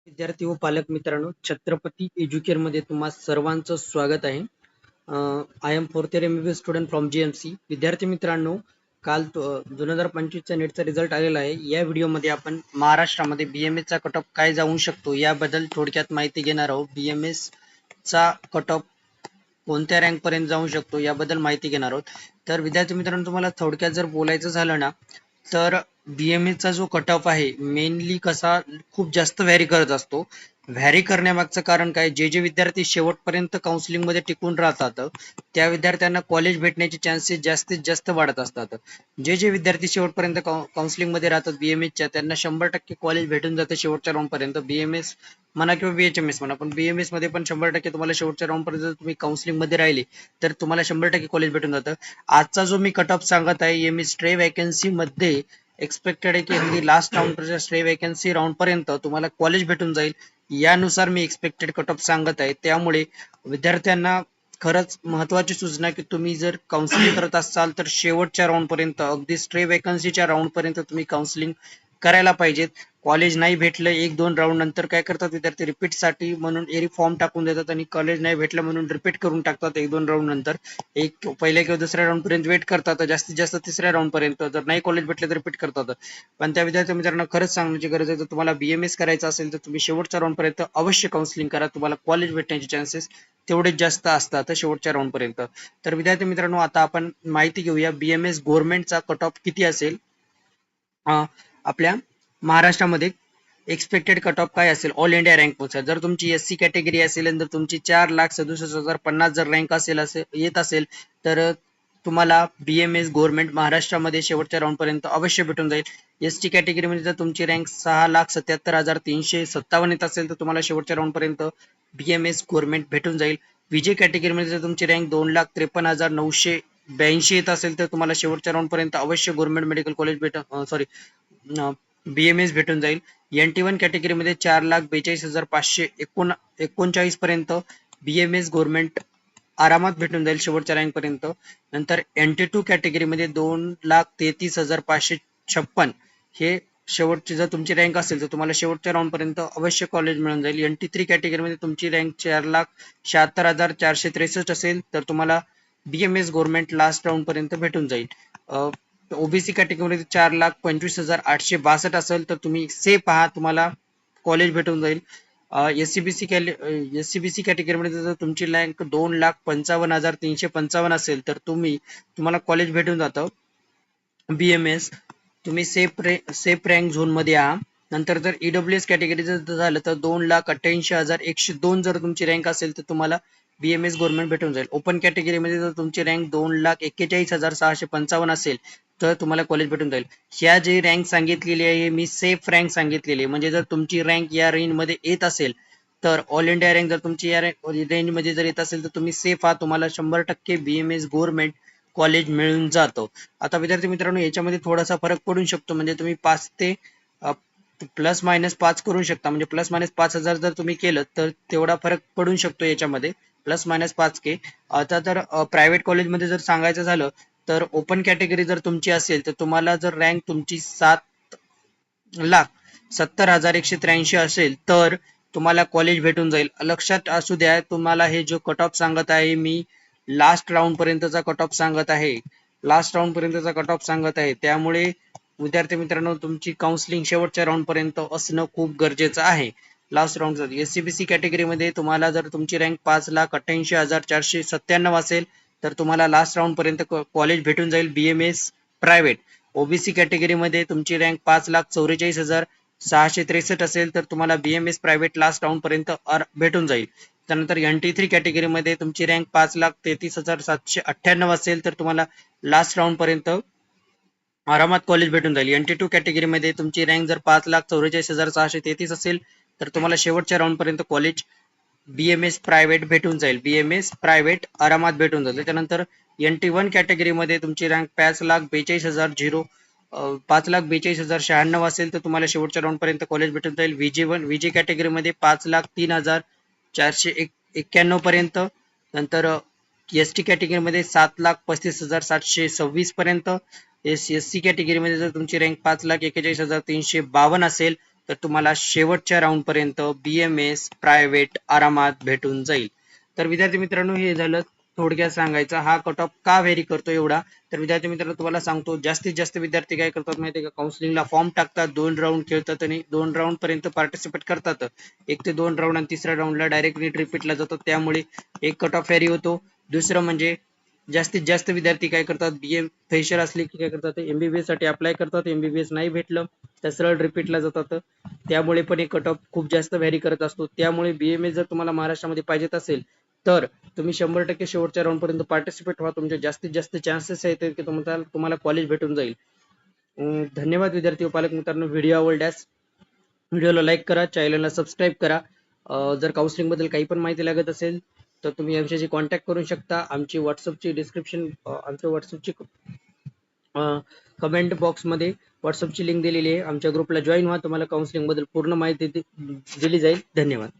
विद्यार्थी व पालक मित्रांनो, छत्रपती एज्युकेअर मध्ये तुम्हा सर्वांचं स्वागत आहे. I am fourth year MBBS student from GMC. विद्यार्थी मित्रांनो, काल 2025चा नेटचा रिझल्ट आलेला आहे. या व्हिडिओमध्ये आपण महाराष्ट्रामध्ये BMS चा कट ऑफ काय जाऊ शकतो याबद्दल थोडक्यात माहिती घेणार आहोत. BMS चा कट ऑफ कोणत्या रँक पर्यंत जाऊ शकतो याबद्दल माहिती घेणार आहोत. तर विद्यार्थी मित्रांनो, तुम्हाला थोडक्यात जर बोलायचं झालं ना, तर BMS चा जो कट ऑफ आहे मेनली कसा खूप जास्त व्हॅरी करत असतो. व्हॅरी करण्यामागचं कारण काय, जे विद्यार्थी शेवटपर्यंत काउन्सिलिंग मध्ये टिकून राहतात त्या विद्यार्थ्यांना कॉलेज भेटण्याचे चान्सेस जास्तीत जास्त वाढत असतात. जे विद्यार्थी शेवटपर्यंत काउन्सिलिंग मध्ये राहतात BMS च्या, त्यांना 100% कॉलेज भेटून जातं शेवटच्या राऊंड पर्यंत. BMS म्हणा किंवा BHMS म्हणा, पण BMS मध्ये पण 100% तुम्हाला शेवटच्या राऊंड पर्यंत तुम्ही काउन्सिलिंग मध्ये राहिले तर तुम्हाला 100% कॉलेज भेटून जातं. आजचा जो मी कट ऑफ सांगत आहे मी स्ट्रे वॅकन्सी मध्ये एक्सपेक्टेड आहे की अगदी लास्ट राऊंडच्या स्ट्रे वॅकन्सी राऊंड पर्यंत तुम्हाला कॉलेज भेटून जाईल. यानुसार मी एक्सपेक्टेड कट ऑफ सांगत आहे. त्यामुळे विद्यार्थ्यांना खरंच महत्वाची सूचना की तुम्ही जर काउन्सिलिंग करत असाल तर शेवटच्या राऊंड पर्यंत, अगदी स्ट्रे वॅकन्सीच्या राऊंड पर्यंत तुम्ही काउन्सिलिंग करायला पाहिजेत. कॉलेज नाही भेटलं 1-2 राऊंड नंतर काय करतात विद्यार्थी, रिपीट साठी म्हणून एरी फॉर्म टाकून देतात आणि कॉलेज नाही भेटलं म्हणून रिपीट करून टाकतात. 1-2 राऊंड नंतर पहिल्या किंवा दुसऱ्या राऊंड पर्यंत वेट करतात, जास्तीत जास्त तिसऱ्या राऊंड पर्यंत. जर नाही कॉलेज भेटले तर रिपीट करतात. पण त्या विद्यार्थी मित्रांनो, खरंच सांगण्याची गरज आहे, जर तुम्हाला BMS करायचं असेल तर तुम्ही शेवटच्या राऊंड पर्यंत अवश्य काउन्सिलिंग करा. तुम्हाला कॉलेज भेटण्याचे चान्सेस तेवढेच जास्त असतात शेवटच्या राऊंड पर्यंत. तर विद्यार्थी मित्रांनो, आता आपण माहिती घेऊया BMS गव्हर्नमेंटचा कट ऑफ किती असेल. आपल्या महाराष्ट्रामध्ये एक्सपेक्टेड कट ऑफ काय असेल ऑल इंडिया रँक नुसार. जर तुमची SC कॅटेगरी असेल तर तुमची 4,67,050 जर रँक येत असेल तर तुम्हाला BMS गव्हर्नमेंट महाराष्ट्रामध्ये शेवटच्या राऊंड पर्यंत अवश्य भेटून जाईल. ST कॅटेगरीमध्ये जर तुमची रँक 6,77,357 येत असेल तर तुम्हाला शेवटच्या राऊंड पर्यंत BMS गव्हर्नमेंट भेटून जाईल. VJ कॅटेगरीमध्ये जर तुमची रँक 2,53,982 येत असेल तर तुम्हाला शेवटच्या राऊंड पर्यंत अवश्य गव्हर्नमेंट मेडिकल कॉलेज BMS भेटून जाईल. NT1 कॅटेगरीमध्ये 4,42,539 पर्यंत BMS गव्हर्नमेंट आरामात भेटून जाईल शेवटच्या रँक पर्यंत. नंतर NT2 कॅटेगरीमध्ये 2,33,556 हे शेवटची जर तुमची रँक असेल तर तुम्हाला शेवटच्या राऊंड पर्यंत अवश्य कॉलेज मिळून जाईल. NT3 कॅटेगरीमध्ये तुमची रँक 4,76,463 असेल तर तुम्हाला BMS गव्हर्नमेंट लास्ट राऊंड पर्यंत भेटून जाईल. OBC कॅटेगरीमध्ये 4,25,862 असेल तर तुम्ही सेफ आहात, तुम्हाला कॉलेज भेटून जाईल. SCBC कॅटेगरीमध्ये जर तुमची रँक 2,55,355 असेल तर तुम्हाला कॉलेज भेटून जातं BMS. तुम्ही सेफ रँक झोन मध्ये आहात. नंतर जर EWS कॅटेगरी जर झालं तर 2,88,102 जर तुमची रँक असेल तर तुम्हाला BMS गव्हर्नमेंट भेटून जाईल. ओपन कॅटेगरीमध्ये जर तुमची रँक 2,41,655 असेल तर तुम्हाला कॉलेज भेटून जाईल. ह्या जी रँक सांगितलेली आहे मी सेफ रँक सांगितलेली आहे. म्हणजे जर तुमची रँक या रेंज मध्ये येत असेल तर ऑल इंडिया रँक जर तुमची या रेंज मध्ये जर येत असेल तर तुम्ही सेफ आहात, तुम्हाला 100% BMS गव्हर्नमेंट कॉलेज मिळून जातो. आता विद्यार्थी मित्रांनो, याच्यामध्ये थोडासा फरक पडू शकतो. म्हणजे तुम्ही 5 ते प्लस मायनस 5 करू शकता. म्हणजे प्लस मायनस 5,000 जर तुम्ही केलं तर तेवढा फरक पडू शकतो याच्यामध्ये, प्लस मायनस 5K. आता तर प्रायव्हेट कॉलेजमध्ये जर सांगायचं झालं तर ओपन कॅटेगरी जर तुमची असेल तर तुम्हाला जर रँक तुमची 7,70,183 असेल तर तुम्हाला कॉलेज भेटून जाईल. लक्षात असू द्या, तुम्हाला हे जो कट ऑफ सांगत आहे मी लास्ट राऊंड पर्यंतचा कट ऑफ सांगत आहे. त्यामुळे विद्यार्थी मित्रांनो, तुमची काउन्सिलिंग शेवटच्या राऊंड पर्यंत असणं खूप गरजेचं आहे. लास्ट राऊंड SCBC कॅटेगरीमध्ये तुम्हाला जर तुमची रँक 5,88,497 असेल तर तुम्हाला लास्ट राऊंड पर्यंत कॉलेज भेटून जाईल BMS प्रायव्हेट. OBC कॅटेगरीमध्ये तुमची रँक 5,44,663 असेल तर तुम्हाला BMS प्रायव्हेट लास्ट राऊंड पर्यंत भेटून जाईल. त्यानंतर NT3 कॅटेगरीमध्ये तुमची रँक 5,33,798 असेल तर तुम्हाला लास्ट राऊंड पर्यंत आरामात कॉलेज भेटून जाईल. NT2 कॅटेगरीमध्ये तुमची रँक जर 5,44,633 असेल तर तुम्हाला शेवटच्या राऊंड पर्यंत कॉलेज BMS प्रायव्हेट भेटून जाईल. BMS प्रायव्हेट आरामात भेटून जाईल. त्यानंतर NT1 कॅटेगरीमध्ये तुमची रँक 5,42,096 असेल तर तुम्हाला शेवटच्या राऊंड पर्यंत कॉलेज भेटून जाईल. VJ कॅटेगरीमध्ये 5,03,491 पर्यंत. नंतर ST कॅटेगरीमध्ये 7,35,726 पर्यंत. SC कॅटेगरीमध्ये जर तुमची रँक 5,41,352 असेल तर तुम्हाला शेवटच्या राऊंड पर्यंत BMS प्रायव्हेट आरामात भेटून जाईल. तर विद्यार्थी मित्रांनो, हे झालं थोडक्यात सांगायचं हा कट ऑफ का व्हेरी करतो एवढा. तर विद्यार्थी मित्रांनो, तुम्हाला सांगतो, जास्तीत जास्त विद्यार्थी काय करतात माहिती आहे का, काउन्सिलिंगला फॉर्म टाकतात, 2 राऊंड खेळतात आणि 2 राऊंड पर्यंत पार्टिसिपेट करतात. 1 ते 2 राऊंड आणि तिसऱ्या राऊंडला डायरेक्ट नीट रिपीटला जातात, त्यामुळे एक कट ऑफ व्हेरी होतो. दुसरं म्हणजे जास्तीत जास्त विद्यार्थी काय करतात, BM फ्रेशर असले की काय करतात, MBBS साठी अप्लाय करतात, MBBS नाही भेटलं तर सरळ रिपीटला जातात. त्यामुळे पण एक कट ऑफ खूप जास्त व्हॅरी करत असतो. त्यामुळे BMS जर तुम्हाला महाराष्ट्रामध्ये पाहिजेत असेल तर तुम्ही 100% शेवटच्या राऊंड पर्यंत पार्टिसिपेट व्हा. तुमचे जास्तीत जास्त चान्सेस आहेत की तुम्हाला कॉलेज भेटून जाईल. धन्यवाद विद्यार्थी व पालक मित्रांनो. व्हिडिओ आवडल्यास व्हिडिओला लाईक करा, चॅनलला सबस्क्राईब करा. जर काउन्सिलिंग बद्दल काही पण माहिती लागत असेल तर तुम्ही आमच्याशी कॉन्टॅक्ट करू शकता. आमच्या व्हॉट्सअपची कमेंट बॉक्समध्ये व्हॉट्सअपची लिंक दिलेली आहे. आमच्या ग्रुपला जॉईन व्हा, तुम्हाला काउन्सिलिंग बद्दल पूर्ण माहिती दिली जाईल. धन्यवाद.